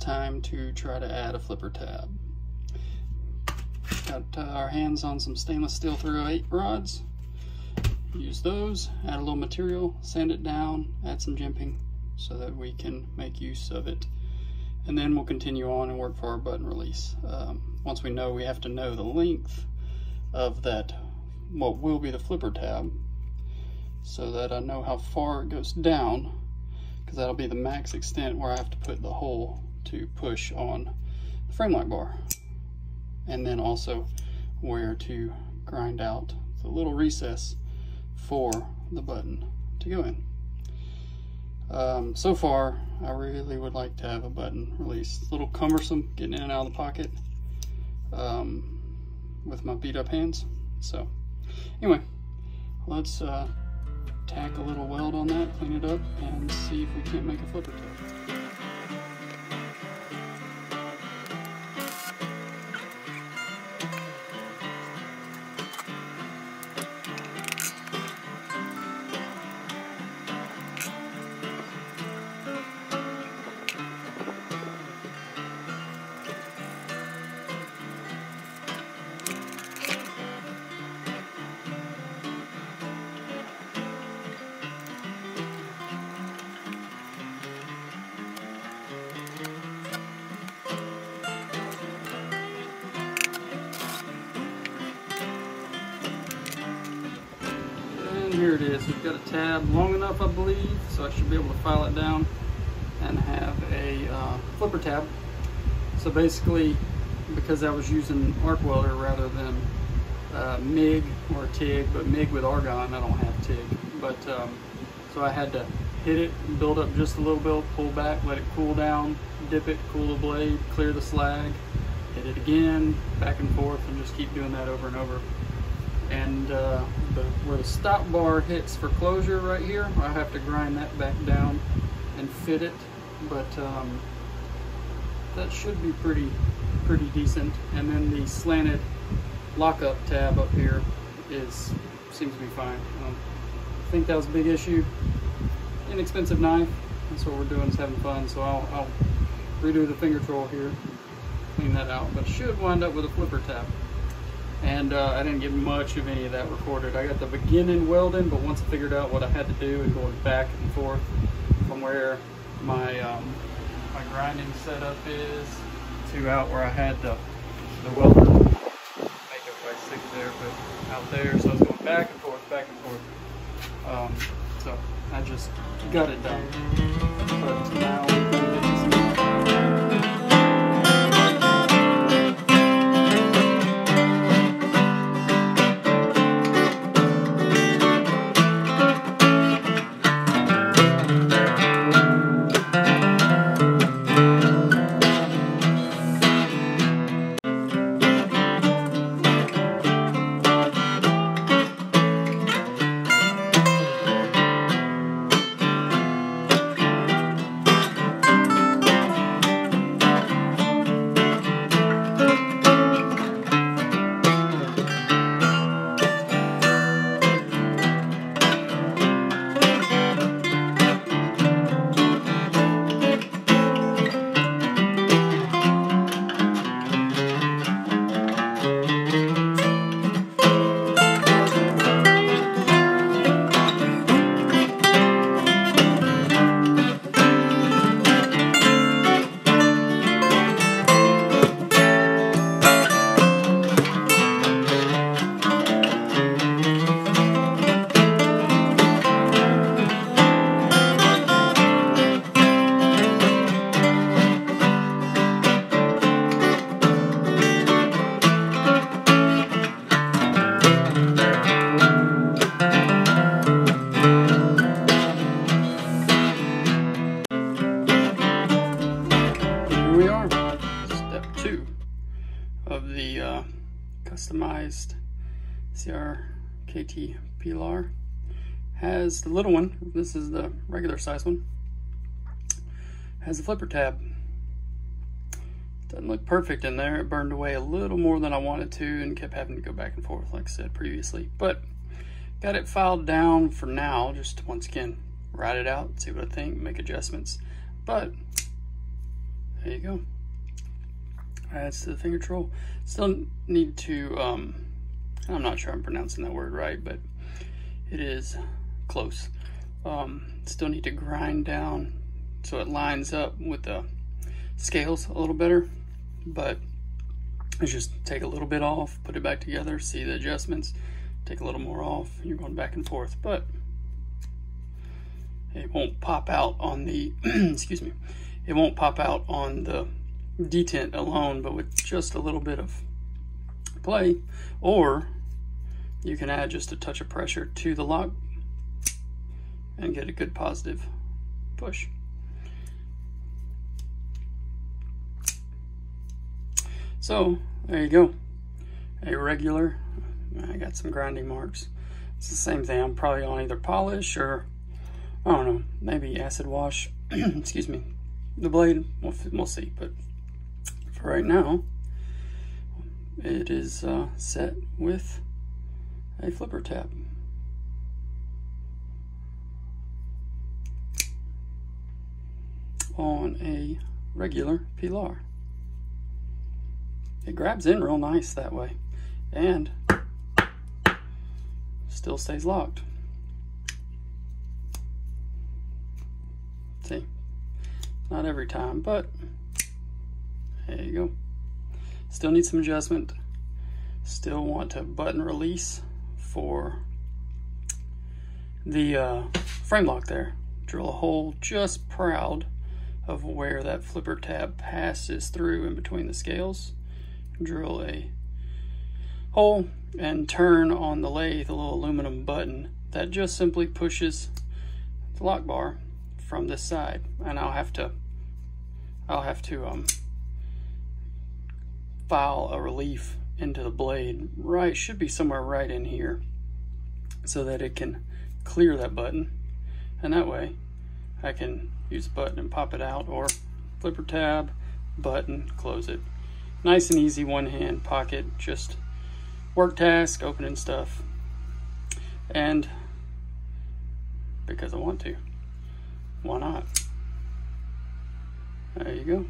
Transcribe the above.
time to try to add a flipper tab. Got our hands on some stainless steel 308 rods. Use those, add a little material, sand it down, add some jimping so that we can make use of it. And then we'll continue on and work for our button release. Once we know, we have to know the length of that, what will be the flipper tab, so that I know how far it goes down, because that'll be the max extent where I have to put the hole to push on the frame lock bar. And then also where to grind out the little recess for the button to go in. So far, I really would like to have a button release. It's a little cumbersome getting in and out of the pocket with my beat up hands. So anyway, let's tack a little weld on that, clean it up, and see if we can't make a flipper tab. Here it is. We've got a tab long enough, I believe, so I should be able to file it down and have a flipper tab. So basically, because I was using arc welder rather than MIG or TIG, but MIG with argon, I don't have TIG. But so I had to hit it, build up just a little bit, pull back, let it cool down, dip it, cool the blade, clear the slag, hit it again, back and forth, and just keep doing that over and over. And where the stop bar hits for closure right here, I have to grind that back down and fit it, but that should be pretty decent. And then the slanted lockup tab up here seems to be fine. I think that was a big issue. Inexpensive knife, that's what we're doing, is having fun. So I'll redo the finger troll here, clean that out, but should wind up with a flipper tab. And I didn't get much of any of that recorded. I got the beginning welding, but once I figured out what I had to do and going back and forth from where my my grinding setup is to out where I had the welder, make everybody sick there, but out there, so I was going back and forth. So I just got it done. But now we're going to get this in. customized CRKT Pilar. Has the little one, this is the regular size one, has a flipper tab. Doesn't look perfect in there. It burned away a little more than I wanted to and kept having to go back and forth like I said previously. But got it filed down for now, just to once again ride it out, see what I think, make adjustments. But There you go. Adds to the finger control. Still need to, I'm not sure I'm pronouncing that word right, but it is close. Still need to grind down so it lines up with the scales a little better, but it's just take a little bit off, put it back together, see the adjustments, take a little more off, you're going back and forth, but it won't pop out on the, excuse me, it won't pop out on the detent alone, but with just a little bit of play, or you can add just a touch of pressure to the lock and get a good positive push. So there you go, a regular. I got some grinding marks. It's the same thing. I'm probably on either polish or, I don't know, maybe acid wash excuse me, the blade. We'll see, but for right now it is set with a flipper tab. On a regular Pilar. It grabs in real nice that way and still stays locked. See, not every time, but there you go. Still need some adjustment. Still want to button release for the frame lock there. Drill a hole just proud of where that flipper tab passes through in between the scales. Drill a hole and turn on the lathe a little aluminum button that just simply pushes the lock bar from this side, and I'll have to file a relief into the blade, right, should be somewhere right in here, so that it can clear that button, and that way I can use a button and pop it out, or flipper tab, button, close it. Nice and easy, one hand pocket, just work task, opening stuff, and because I want to, why not? There you go.